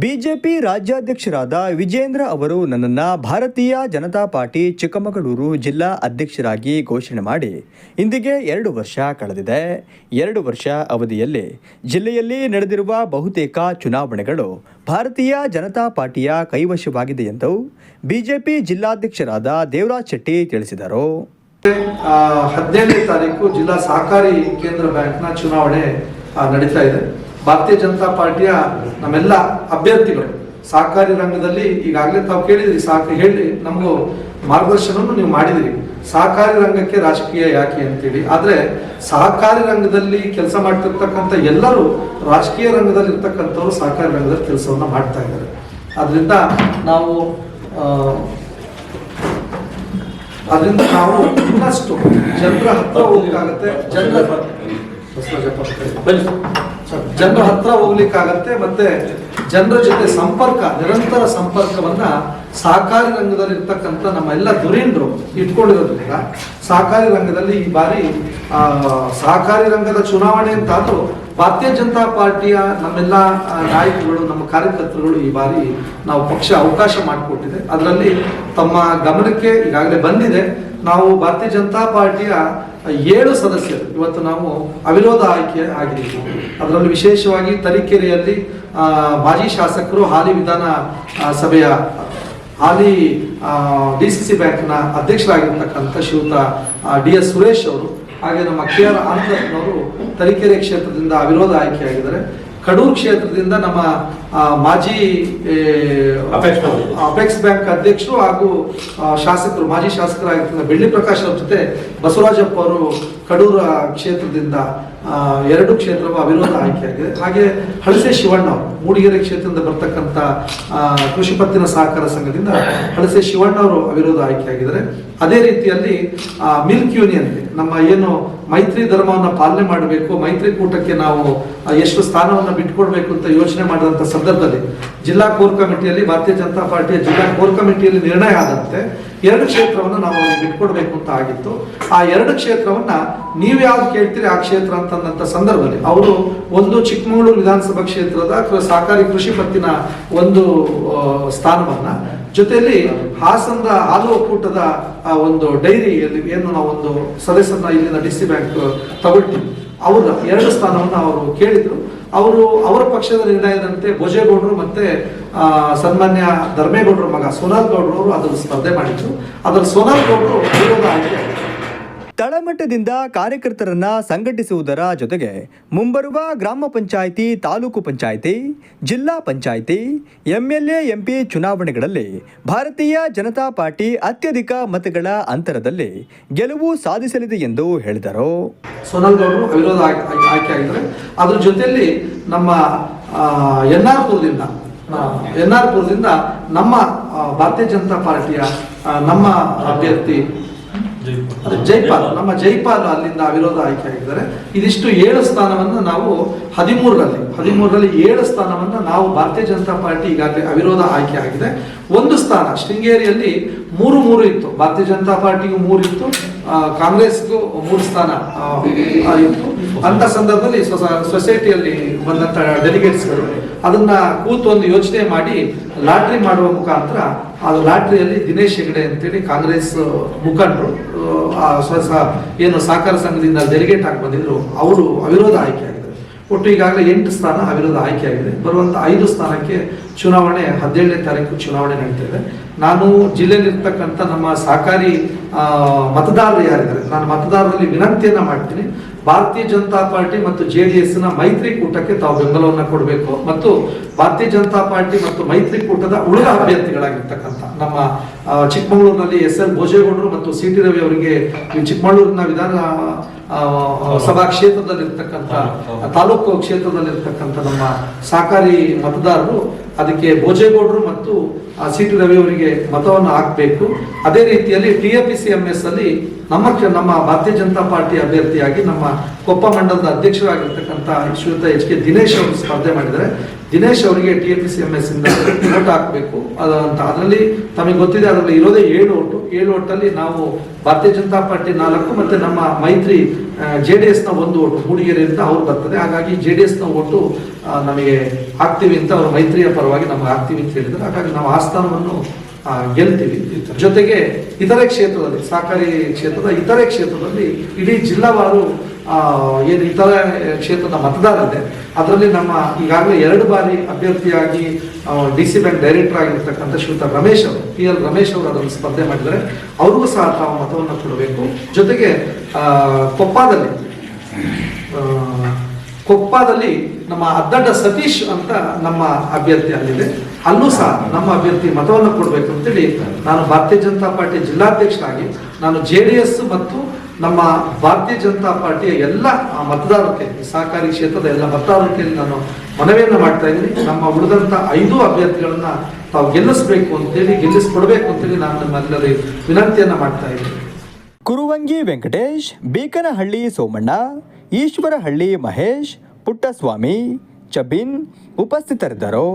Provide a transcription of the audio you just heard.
BJP ರಾಜ್ಯಾಧ್ಯಕ್ಷರಾದ Vijendra ಅವರು ನನ್ನನ್ನು ಭಾರತೀಯ ಜನತಾ ಪಾರ್ಟಿ ಚಿಕ್ಕಮಗಳೂರು ಜಿಲ್ಲಾ ಅಧ್ಯಕ್ಷರಾಗಿ ಘೋಷಣೆ ಮಾಡಿ ಇಂದಿಗೆ 2 ವರ್ಷ ಕಳೆದಿದೆ. 2 ವರ್ಷ ಅವಧಿಯಲ್ಲಿ ಜಿಲ್ಲೆಯಲ್ಲಿ ನಡೆದಿರುವ ಬಹುತೇಕ ಚುನಾವಣೆಗಳು ಭಾರತೀಯ ಜನತಾ ಪಾರ್ಟಿಯ ಕೈವಶವಾಗಿದೆ ಎಂದು ಬಿಜೆಪಿ ಜಿಲ್ಲಾಧ್ಯಕ್ಷರಾದ ದೇವರಾಜ್ ಶೆಟ್ಟಿ ತಿಳಿಸಿದರು. 17ನೇ ತಾರೀಕು ಜಿಲ್ಲಾ ಸಹಕಾರಿ ಕೇಂದ್ರ ಬ್ಯಾಂಕ್ನ ಚುನಾವಣೆ ನಡೀತಾ ಇದೆ. ಭಾರತೀಯ ಜನತಾ ಪಾರ್ಟಿಯ ನಮ್ಮೆಲ್ಲ ಅಭ್ಯರ್ಥಿಗಳು ಸಹಕಾರಿ ರಂಗದಲ್ಲಿ ಈಗಾಗಲೇ ತಾವು ಕೇಳಿದ್ರಿ, ಹೇಳಿ ನಮಗೂ ಮಾರ್ಗದರ್ಶನವನ್ನು ನೀವು ಮಾಡಿದಿರಿ. ಸಹಕಾರಿ ರಂಗಕ್ಕೆ ರಾಜಕೀಯ ಯಾಕೆ ಅಂತೇಳಿ, ಆದರೆ ಸಹಕಾರಿ ರಂಗದಲ್ಲಿ ಕೆಲಸ ಮಾಡ್ತಿರ್ತಕ್ಕಂಥ ಎಲ್ಲರೂ ರಾಜಕೀಯ ರಂಗದಲ್ಲಿ ಇರ್ತಕ್ಕಂಥವ್ರು ಸಹಕಾರಿ ರಂಗದಲ್ಲಿ ಕೆಲಸವನ್ನ ಮಾಡ್ತಾ ಇದ್ದಾರೆ. ಅದರಿಂದ ನಾವು ಇನ್ನಷ್ಟು ಜನರ ಹತ್ರ ಹೋಗ್ಲಿಕ್ಕಾಗತ್ತೆ, ಜನರ ಹತ್ರ ಹೋಗ್ಲಿಕ್ಕಾಗತ್ತೆ. ಮತ್ತೆ ಜನರ ಜೊತೆ ನಿರಂತರ ಸಂಪರ್ಕವನ್ನ ಸಹಕಾರಿ ರಂಗದಲ್ಲಿ ಇರ್ತಕ್ಕಂಥ ನಮ್ಮ ಎಲ್ಲ ಧುರೀಣರು ಇಟ್ಕೊಂಡಿರೋದ್ರಿಂದ ಸಹಕಾರಿ ರಂಗದಲ್ಲಿ ಈ ಬಾರಿ ಸಹಕಾರಿ ರಂಗದ ಚುನಾವಣೆ ಅಂತಾದ್ರೂ ಭಾರತೀಯ ಜನತಾ ಪಾರ್ಟಿಯ ನಮ್ಮೆಲ್ಲ ನಾಯಕರುಗಳು, ನಮ್ಮ ಕಾರ್ಯಕರ್ತರುಗಳು ಈ ಬಾರಿ ನಾವು ಪಕ್ಷ ಅವಕಾಶ ಮಾಡಿಕೊಟ್ಟಿದೆ. ಅದರಲ್ಲಿ ತಮ್ಮ ಗಮನಕ್ಕೆ ಈಗಾಗಲೇ ಬಂದಿದೆ. ನಾವು ಭಾರತೀಯ ಜನತಾ ಪಾರ್ಟಿಯ 7 ಸದಸ್ಯರು ಇವತ್ತು ನಾವು ಅವಿರೋಧ ಆಯ್ಕೆ ಆಗಿದ್ದೀವಿ. ಅದರಲ್ಲಿ ವಿಶೇಷವಾಗಿ ತರೀಕೆರೆಯಲ್ಲಿ ಮಾಜಿ ಶಾಸಕರು, ಹಾಲಿ ವಿಧಾನ ಸಭೆಯ ಹಾಲಿ DCC ಬ್ಯಾಂಕ್ನ ಅಧ್ಯಕ್ಷರಾಗಿರ್ತಕ್ಕಂಥ ಶ್ರೀಯುತ DS ಸುರೇಶ್ ಅವರು, ಹಾಗೆ ನಮ್ಮ KR ಆನಂದಪ್ಪನವರು ತರೀಕೆರೆ ಕ್ಷೇತ್ರದಿಂದ ಅವಿರೋಧ ಆಯ್ಕೆಯಾಗಿದ್ದಾರೆ. ಕಡೂರು ಕ್ಷೇತ್ರದಿಂದ ನಮ್ಮ ಮಾಜಿ ಅಪೆಕ್ಸ್ ಬ್ಯಾಂಕ್ ಅಧ್ಯಕ್ಷರು ಹಾಗೂ ಶಾಸಕರು, ಮಾಜಿ ಶಾಸಕರಾಗಿರ್ತಕ್ಕಂಥ ಬೆಳ್ಳಿ ಪ್ರಕಾಶ್ ಅವ್ರ ಜೊತೆ ಬಸವರಾಜಪ್ಪ ಅವರು ಕಡೂರು ಕ್ಷೇತ್ರದಿಂದ 2 ಕ್ಷೇತ್ರವು ಅವಿರೋಧ ಆಯ್ಕೆಯಾಗಿದೆ. ಹಾಗೆ ಹಳಸೆ ಶಿವಣ್ಣ ಅವರು ಮೂಡಿಗೆರೆ ಕ್ಷೇತ್ರದಿಂದ ಬರ್ತಕ್ಕಂಥ ಕೃಷಿ ಪತ್ತಿನ ಸಹಕಾರ ಸಂಘದಿಂದ ಹಳಸೆ ಶಿವಣ್ಣ ಅವರು ಅವಿರೋಧ ಆಯ್ಕೆಯಾಗಿದ್ದಾರೆ. ಅದೇ ರೀತಿಯಲ್ಲಿ ಮಿಲ್ಕ್ ಯೂನಿಯನ್ ನಮ್ಮ ಏನು ಮೈತ್ರಿ ಧರ್ಮವನ್ನು ಪಾಲನೆ ಮಾಡಬೇಕು, ಮೈತ್ರಿಕೂಟಕ್ಕೆ ನಾವು ಎಷ್ಟು ಸ್ಥಾನವನ್ನು ಬಿಟ್ಕೊಡ್ಬೇಕು ಅಂತ ಯೋಚನೆ ಮಾಡಿದಂಥ ಸಂದರ್ಭದಲ್ಲಿ ಜಿಲ್ಲಾ ಕೋರ್ ಕಮಿಟಿಯಲ್ಲಿ, ಭಾರತೀಯ ಜನತಾ ಪಾರ್ಟಿಯ ಜಿಲ್ಲಾ ಕೋರ್ ಕಮಿಟಿಯಲ್ಲಿ ನಿರ್ಣಯ ಆದಂತೆ 2 ಕ್ಷೇತ್ರವನ್ನು ನಾವು ಬಿಟ್ಕೊಡ್ಬೇಕು ಅಂತ ಆಗಿತ್ತು. ಆ 2 ಕ್ಷೇತ್ರವನ್ನ ನೀವು ಯಾವ್ದು ಕೇಳ್ತೀರಿ ಆ ಕ್ಷೇತ್ರ ಅಂತಂದಂತ ಸಂದರ್ಭದಲ್ಲಿ ಅವರು ಒಂದು ಚಿಕ್ಕಮಗಳೂರು ವಿಧಾನಸಭಾ ಕ್ಷೇತ್ರದ ಸಹಕಾರಿ ಕೃಷಿ ಪತ್ತಿನ ಒಂದು ಸ್ಥಾನವನ್ನ, ಜೊತೆಯಲ್ಲಿ ಹಾಸನದ ಹಾಲು ಒಕ್ಕೂಟದ ಒಂದು ಡೈರಿಯಲ್ಲಿ ಏನು ನಾವು ಒಂದು ಸದಸ್ಯರನ್ನ ಇಲ್ಲಿನ DC ಬ್ಯಾಂಕ್ ತಗೊಳ್ತೀವಿ, ಅವರ 2 ಸ್ಥಾನವನ್ನು ಅವರು ಕೇಳಿದ್ರು. ಅವರ ಪಕ್ಷದ ನಿರ್ಣಯದಂತೆ ಭೋಜೇಗೌಡರು ಮತ್ತೆ ಸನ್ಮಾನ್ಯ ಧರ್ಮೇಗೌಡರ ಮಗ ಸೋನಾಲ್ ಗೌಡರು ಅವರು ಅದನ್ನು ಸ್ಪರ್ಧೆ ಮಾಡಿದ್ರು. ಅದರಲ್ಲಿ ಸೋನಾಲ್ ಗೌಡರು ವಿರೋಧ ಆಯ್ಕೆ. ತಳಮಟ್ಟದಿಂದ ಕಾರ್ಯಕರ್ತರನ್ನ ಸಂಘಟಿಸುವುದರ ಜೊತೆಗೆ ಮುಂಬರುವ ಗ್ರಾಮ ಪಂಚಾಯಿತಿ, ತಾಲೂಕು ಪಂಚಾಯಿತಿ, ಜಿಲ್ಲಾ ಪಂಚಾಯಿತಿ, MLA MP ಚುನಾವಣೆಗಳಲ್ಲಿ ಭಾರತೀಯ ಜನತಾ ಪಾರ್ಟಿ ಅತ್ಯಧಿಕ ಮತಗಳ ಅಂತರದಲ್ಲಿ ಗೆಲುವು ಸಾಧಿಸಲಿದೆ ಎಂದು ಹೇಳಿದರು. ಸೋನಾಲ್ ಗೌಡರು ಅವಿರೋಧ ಆಯ್ಕೆ ಆಗಿದ್ದಾರೆ. ಅದ್ರ ಜೊತೆಯಲ್ಲಿ ನಮ್ಮ NR ಪುರದಿಂದ ನಮ್ಮ ಭಾರತೀಯ ಜನತಾ ಪಾರ್ಟಿಯ ನಮ್ಮ ಅಭ್ಯರ್ಥಿ ಜೈಪಾಲ್ ಅಲ್ಲಿಂದ ಅವಿರೋಧ ಆಯ್ಕೆ ಆಗಿದ್ದಾರೆ. ಇದಿಷ್ಟು 7 ಸ್ಥಾನವನ್ನು ನಾವು 13ರಲ್ಲಿ 7 ಸ್ಥಾನವನ್ನು ನಾವು ಭಾರತೀಯ ಜನತಾ ಪಾರ್ಟಿ ಈಗಾಗಲೇ ಅವಿರೋಧ ಆಯ್ಕೆ ಆಗಿದೆ. 1 ಸ್ಥಾನ ಶೃಂಗೇರಿಯಲ್ಲಿ 3 ಇತ್ತು, ಭಾರತೀಯ ಜನತಾ ಪಾರ್ಟಿಗೂ 3 ಇತ್ತು, ಕಾಂಗ್ರೆಸ್ಗೂ 3 ಸ್ಥಾನ ಇತ್ತು. ಅಂತ ಸಂದರ್ಭದಲ್ಲಿ ಸೊಸೈಟಿಯಲ್ಲಿ ಬಂದಂತ ಡೆಲಿಗೇಟ್ಸ್ಗಳು ಅದನ್ನ ಕೂತು ಒಂದು ಯೋಚನೆ ಮಾಡಿ ಲಾಟ್ರಿ ಮಾಡುವ ಮುಖಾಂತರ ಅದು ಲಾಟ್ರಿಯಲ್ಲಿ ದಿನೇಶ್ ಹೆಗಡೆ ಅಂತೇಳಿ ಕಾಂಗ್ರೆಸ್ ಮುಖಂಡರು ಏನು ಸಹಕಾರ ಸಂಘದಿಂದ ಡೆಲಿಗೇಟ್ ಆಗಿ ಬಂದಿದ್ರು, ಅವರು ಅವಿರೋಧ ಆಯ್ಕೆ ಆಗಿದ್ದಾರೆ. ಒಟ್ಟು ಈಗಾಗಲೇ 8 ಸ್ಥಾನ ಅವಿರೋಧ ಆಯ್ಕೆ ಆಗಿದೆ. ಬರುವಂತ 5 ಸ್ಥಾನಕ್ಕೆ ಚುನಾವಣೆ 17ನೇ ತಾರೀಕು ಚುನಾವಣೆ ನಡೀತಿದೆ. ನಾನು ಜಿಲ್ಲೆಯಲ್ಲಿರ್ತಕ್ಕಂಥ ನಮ್ಮ ಸಹಕಾರಿ ಮತದಾರರು ಯಾರಿದ್ದಾರೆ, ನಾನು ಮತದಾರರಲ್ಲಿ ವಿನಂತಿಯನ್ನ ಮಾಡ್ತೀನಿ, ಭಾರತೀಯ ಜನತಾ ಪಾರ್ಟಿ ಮತ್ತು JDSನ ಮೈತ್ರಿಕೂಟಕ್ಕೆ ತಾವು ಬೆಂಬಲವನ್ನು ಕೊಡಬೇಕು. ಮತ್ತು ಭಾರತೀಯ ಜನತಾ ಪಾರ್ಟಿ ಮತ್ತು ಮೈತ್ರಿಕೂಟದ ಉಳಿದ ಅಭ್ಯರ್ಥಿಗಳಾಗಿರ್ತಕ್ಕಂಥ ನಮ್ಮ ಚಿಕ್ಕಮಗಳೂರಿನಲ್ಲಿ SL ಭೋಜೇಗೌಡರು ಮತ್ತು CT ರವಿ ಅವರಿಗೆ ಚಿಕ್ಕಮಗಳೂರಿನ ವಿಧಾನ ಸಭಾ ಕ್ಷೇತ್ರದಲ್ಲಿರ್ತಕ್ಕಂಥ ತಾಲೂಕು ಕ್ಷೇತ್ರದಲ್ಲಿರ್ತಕ್ಕಂಥ ನಮ್ಮ ಸಹಕಾರಿ ಮತದಾರರು ಅದಕ್ಕೆ ಭೋಜೇಗೌಡರು ಮತ್ತು CT ರವಿ ಅವರಿಗೆ ಮತವನ್ನು ಹಾಕಬೇಕು. ಅದೇ ರೀತಿಯಲ್ಲಿ TFPCMS ಅಲ್ಲಿ ನಮ್ಮ ಭಾರತೀಯ ಜನತಾ ಪಾರ್ಟಿ ಅಭ್ಯರ್ಥಿಯಾಗಿ ನಮ್ಮ ಕೊಪ್ಪ ಮಂಡಲದ ಅಧ್ಯಕ್ಷರಾಗಿರ್ತಕ್ಕಂಥ ಶ್ರೀಯುತ ಎಚ್ ಕೆ ದಿನೇಶ್ ಅವರು ಸ್ಪರ್ಧೆ ಮಾಡಿದ್ದಾರೆ. ದಿನೇಶ್ ಅವರಿಗೆ TNPCMS ಇಂದ ವೋಟ್ ಹಾಕಬೇಕು ಅಂತ. ಅದರಲ್ಲಿ ತಮಗೆ ಗೊತ್ತಿದೆ, ಅದರಲ್ಲಿ ಇರೋದೇ 7 ಓಟು. 7 ಓಟಲ್ಲಿ ನಾವು ಭಾರತೀಯ ಜನತಾ ಪಾರ್ಟಿ 4 ಮತ್ತೆ ನಮ್ಮ ಮೈತ್ರಿ JDS ನ 1 ಓಟು ಮೂಡಿಗೆರೆಯಿಂದ ಅವ್ರು ಬರ್ತದೆ. ಹಾಗಾಗಿ JDS ನ ಓಟು ನಮಗೆ ಹಾಕ್ತೀವಿ ಅಂತ ಅವರು ಮೈತ್ರಿಯ ಪರವಾಗಿ ನಮ್ಗೆ ಹಾಕ್ತೀವಿ ಅಂತ ಹೇಳಿದ್ದಾರೆ. ಹಾಗಾಗಿ ನಾವು ಆ ಸ್ಥಾನವನ್ನು ಗೆಲ್ತೀವಿ. ಜೊತೆಗೆ ಇತರೆ ಕ್ಷೇತ್ರದಲ್ಲಿ, ಸಹಕಾರಿ ಕ್ಷೇತ್ರದ ಇತರೆ ಕ್ಷೇತ್ರದಲ್ಲಿ ಇಡೀ ಜಿಲ್ಲಾವಾರು ಏನು ಇತರೆ ಕ್ಷೇತ್ರದ ಮತದಾರರಿದೆ, ಅದರಲ್ಲಿ ನಮ್ಮ ಈಗಾಗಲೇ 2 ಬಾರಿ ಅಭ್ಯರ್ಥಿಯಾಗಿ DC ಬ್ಯಾಂಕ್ ಡೈರೆಕ್ಟರ್ ಆಗಿರ್ತಕ್ಕಂಥ ಶ್ರೀಯುತ ರಮೇಶ್ ಅವರು, PL ರಮೇಶ್ ಅವರು ಅದನ್ನು ಸ್ಪರ್ಧೆ ಮಾಡಿದ್ದಾರೆ. ಅವ್ರಿಗೂ ಸಹ ತಾವು ಮತವನ್ನು ಕೊಡಬೇಕು. ಜೊತೆಗೆ ಕೊಪ್ಪದಲ್ಲಿ ನಮ್ಮ ಅದ್ದಡ್ಡ ಸತೀಶ್ ಅಂತ ನಮ್ಮ ಅಭ್ಯರ್ಥಿ ಅಲ್ಲಿದೆ, ಅಲ್ಲೂ ಸಹ ನಮ್ಮ ಅಭ್ಯರ್ಥಿ ಮತವನ್ನು ಕೊಡಬೇಕು ಅಂತೇಳಿ ನಾನು ಭಾರತೀಯ ಜನತಾ ಪಾರ್ಟಿ ಜಿಲ್ಲಾಧ್ಯಕ್ಷರಾಗಿ ನಾನು JDS ಮತ್ತು ನಮ್ಮ ಭಾರತೀಯ ಜನತಾ ಪಾರ್ಟಿಯ ಎಲ್ಲ ಮತದಾರರಿಗೆ, ಸಹಕಾರಿ ಕ್ಷೇತ್ರದ ಎಲ್ಲ ಮತದಾರರಿಗೆ ನಾನು ಮನವಿಯನ್ನು ಮಾಡ್ತಾ ಇದ್ದೀನಿ. ನಮ್ಮ ಉಳಿದಂತ 5 ಅಭ್ಯರ್ಥಿಗಳನ್ನ ತಾವು ಗೆಲ್ಲಿಸಬೇಕು ಅಂತೇಳಿ, ಗೆಲ್ಲಿಸ್ಕೊಡ್ಬೇಕು ಅಂತೇಳಿ ನಾನು ನಮ್ಮೆಲ್ಲರಿಗೆ ವಿನಂತಿಯನ್ನ ಮಾಡ್ತಾ ಇದ್ದೀನಿ. ಕುರುವಂಗಿ ವೆಂಕಟೇಶ್, ಬೇಕನಹಳ್ಳಿ ಸೋಮಣ್ಣ, ಈಶ್ವರಹಳ್ಳಿ ಮಹೇಶ್, ಪುಟ್ಟಸ್ವಾಮಿ, ಚಬಿನ್ ಉಪಸ್ಥಿತರಿದ್ದರು.